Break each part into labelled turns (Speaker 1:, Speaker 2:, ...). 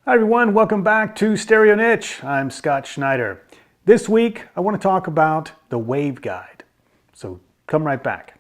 Speaker 1: Hi everyone, welcome back to Stereo Niche. I'm Scott Schneider. This week I want to talk about the WaveGuide. So come right back.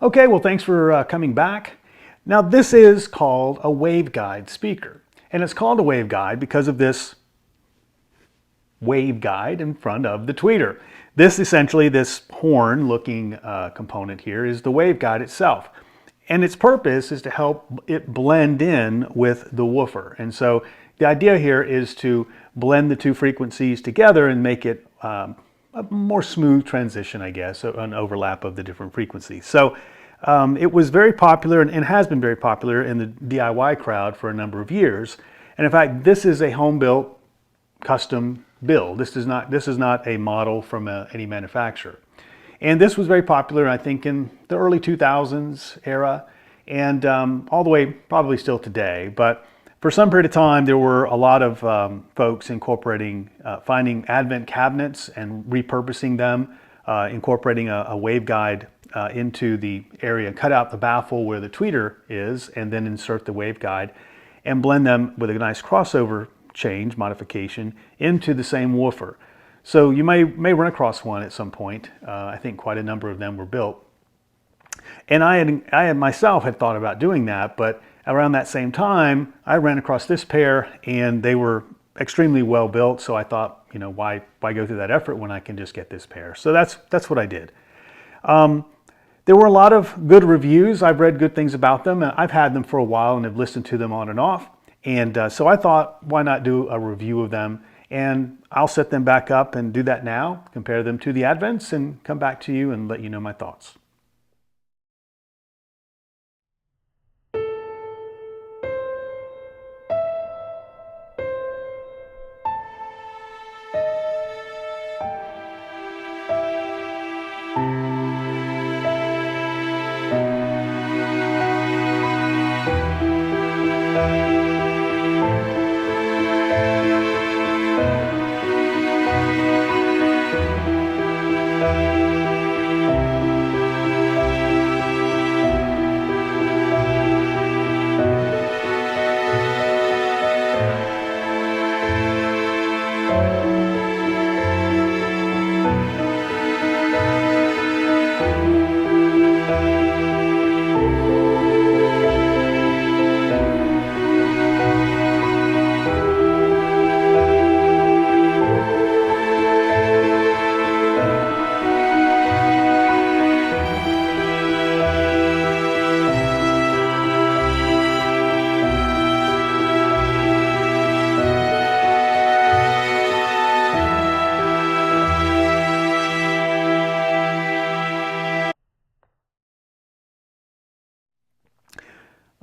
Speaker 1: Okay, well thanks for coming back. Now this is called a WaveGuide speaker. And it's called a waveguide because of this waveguide in front of the tweeter. This essentially, this horn looking component here is the waveguide itself. And its purpose is to help it blend in with the woofer. And so the idea here is to blend the two frequencies together and make it a more smooth transition, I guess, an overlap of the different frequencies. So it was very popular and has been very popular in the DIY crowd for a number of years. And in fact, this is a home-built custom build. This is not a model from any manufacturer. And this was very popular, I think, in the early 2000s era and all the way probably still today. But for some period of time, there were a lot of folks incorporating, finding Advent cabinets and repurposing them, incorporating a waveguide into the area, cut out the baffle where the tweeter is, and then insert the waveguide and blend them with a nice crossover change, modification, into the same woofer. So you may run across one at some point. I think quite a number of them were built. And I had myself had thought about doing that, but around that same time, I ran across this pair and they were extremely well built. So I thought, you know, why go through that effort when I can just get this pair? So that's what I did. There were a lot of good reviews. I've read good things about them. I've had them for a while and have listened to them on and off. And so I thought, why not do a review of them? And I'll set them back up and do that now, compare them to the Advents, and come back to you and let you know my thoughts.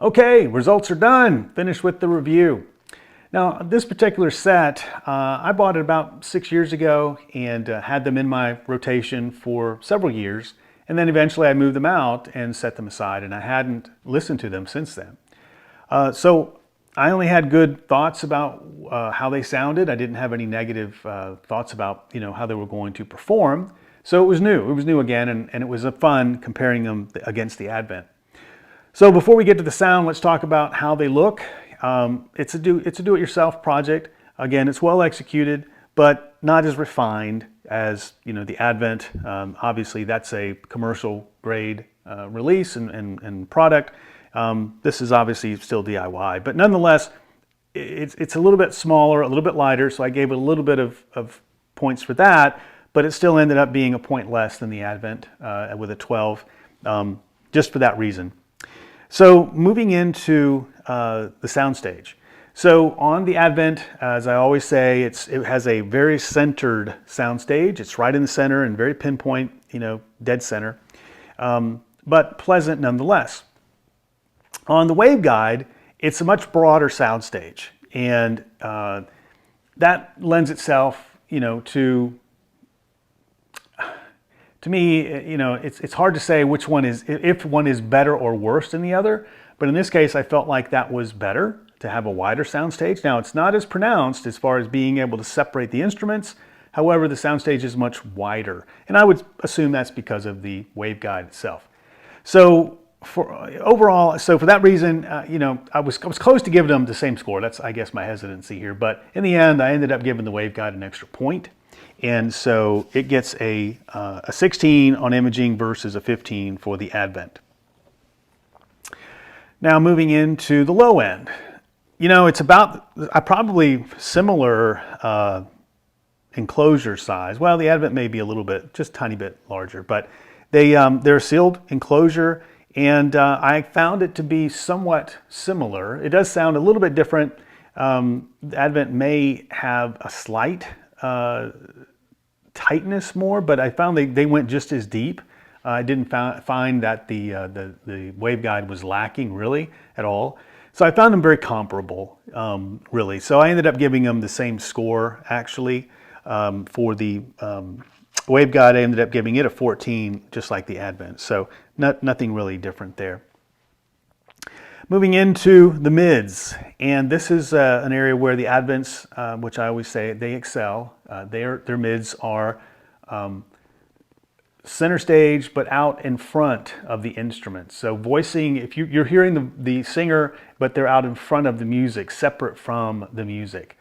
Speaker 1: Okay, results are done. Finished with the review. Now, this particular set, I bought it about 6 years ago and had them in my rotation for several years. And then eventually I moved them out and set them aside, and I hadn't listened to them since then. So I only had good thoughts about how they sounded. I didn't have any negative thoughts about, you know, how they were going to perform. So it was new. It was new again, and it was fun comparing them against the Advent. So before we get to the sound, let's talk about how they look. It's a do-it-yourself project. Again, it's well executed, but not as refined as, you know, the Advent. Obviously, that's a commercial grade release and product. This is obviously still DIY, but nonetheless, it's a little bit smaller, a little bit lighter. So I gave it a little bit of points for that, but it still ended up being a point less than the Advent with a 12, just for that reason. So moving into the soundstage. So on the Advent, as I always say, it has a very centered soundstage. It's right in the center and very pinpoint, you know, dead center, but pleasant nonetheless. On the waveguide, it's a much broader soundstage, and that lends itself, you know, to me, you know, it's hard to say which one is, if one is better or worse than the other. But in this case, I felt like that was better to have a wider soundstage. Now, it's not as pronounced as far as being able to separate the instruments. However, the soundstage is much wider, and I would assume that's because of the waveguide itself. So for that reason, I was close to giving them the same score. That's, I guess, my hesitancy here. But in the end, I ended up giving the waveguide an extra point. And so it gets a 16 on imaging versus a 15 for the Advent. Now moving into the low end. It's about probably similar enclosure size. Well, the Advent may be a little bit, just a tiny bit larger, but they're a sealed enclosure, and I found it to be somewhat similar. It does sound a little bit different. The Advent may have a slight tightness more, but I found they went just as deep. I didn't find that the waveguide was lacking really at all. So I found them very comparable, really. So I ended up giving them the same score, actually. For the waveguide, I ended up giving it a 14, just like the Advent. So nothing really different there. Moving into the mids, and this is an area where the Advents, which I always say they excel. Their mids are center stage, but out in front of the instruments. So voicing, if you're hearing the singer, but they're out in front of the music, separate from the music.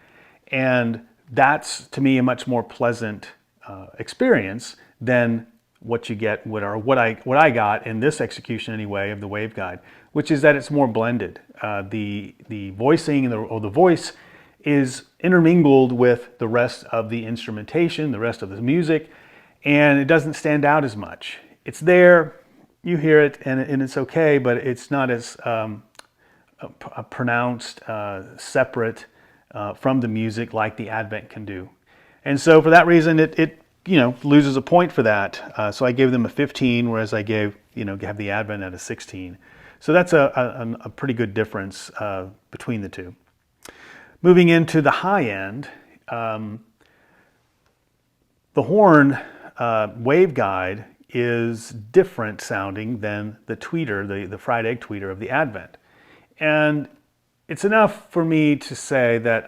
Speaker 1: And that's, to me, a much more pleasant experience than what you get, what I got in this execution anyway of the waveguide, which is that it's more blended. The voicing or the voice is intermingled with the rest of the instrumentation, the rest of the music, and it doesn't stand out as much. It's there, you hear it, and it's okay, but it's not as pronounced, separate from the music like the Advent can do. And so for that reason, it loses a point for that. So I gave them a 15, whereas I have the Advent at a 16. So that's a pretty good difference between the two. Moving into the high end, the horn waveguide is different sounding than the tweeter, the fried egg tweeter of the Advent. And it's enough for me to say that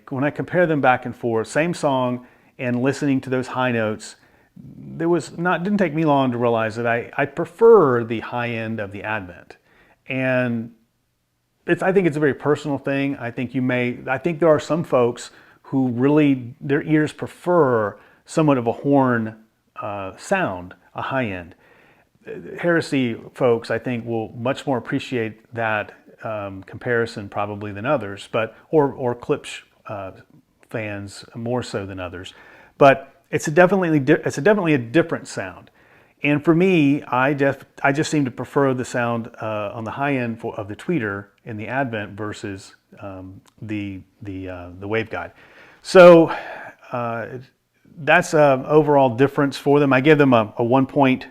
Speaker 1: when I compare them back and forth, same song, and listening to those high notes, didn't take me long to realize that I prefer the high end of the Advent. And I think it's a very personal thing. I think there are some folks who really, their ears prefer somewhat of a horn sound, a high end. Heresy folks, I think, will much more appreciate that comparison probably than others, or Klipsch fans more so than others. But it's definitely a different sound. And for me, I just seem to prefer the sound on the high end of the tweeter in the Advent versus the waveguide. So that's an overall difference for them. I give them a 1 point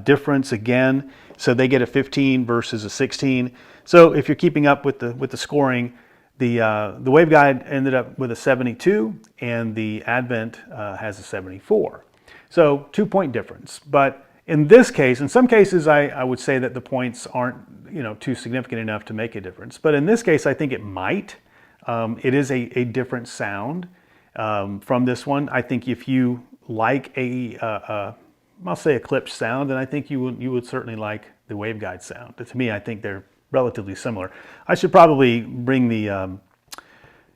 Speaker 1: difference again, so they get a 15 versus a 16. So if you're keeping up with the scoring, the waveguide ended up with a 72, and the Advent has a 74. So 2 point difference. But in this case, in some cases, I would say that the points aren't too significant enough to make a difference. But in this case, I think it might. It is a different sound from this one. I think if you like I'll say a Klipsch sound, then I think you would certainly like the waveguide sound. But to me, I think they're relatively similar. I should probably bring the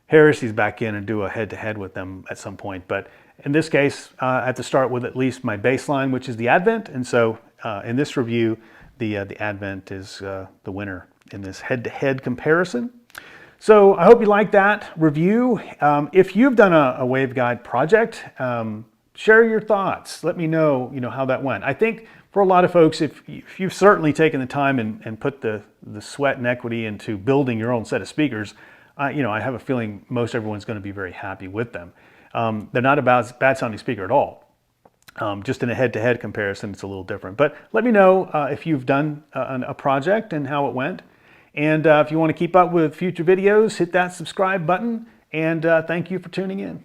Speaker 1: heresies back in and do a head-to-head with them at some point. But in this case, I have to start with at least my baseline, which is the Advent. And so in this review, the Advent is the winner in this head-to-head comparison. So I hope you like that review. If you've done a waveguide project, share your thoughts. Let me know, how that went. I think for a lot of folks, if you've certainly taken the time and put the sweat and equity into building your own set of speakers, I have a feeling most everyone's going to be very happy with them. They're not a bad sounding speaker at all. Just in a head-to-head comparison, it's a little different. But let me know if you've done a project and how it went. And if you want to keep up with future videos, hit that subscribe button. And thank you for tuning in.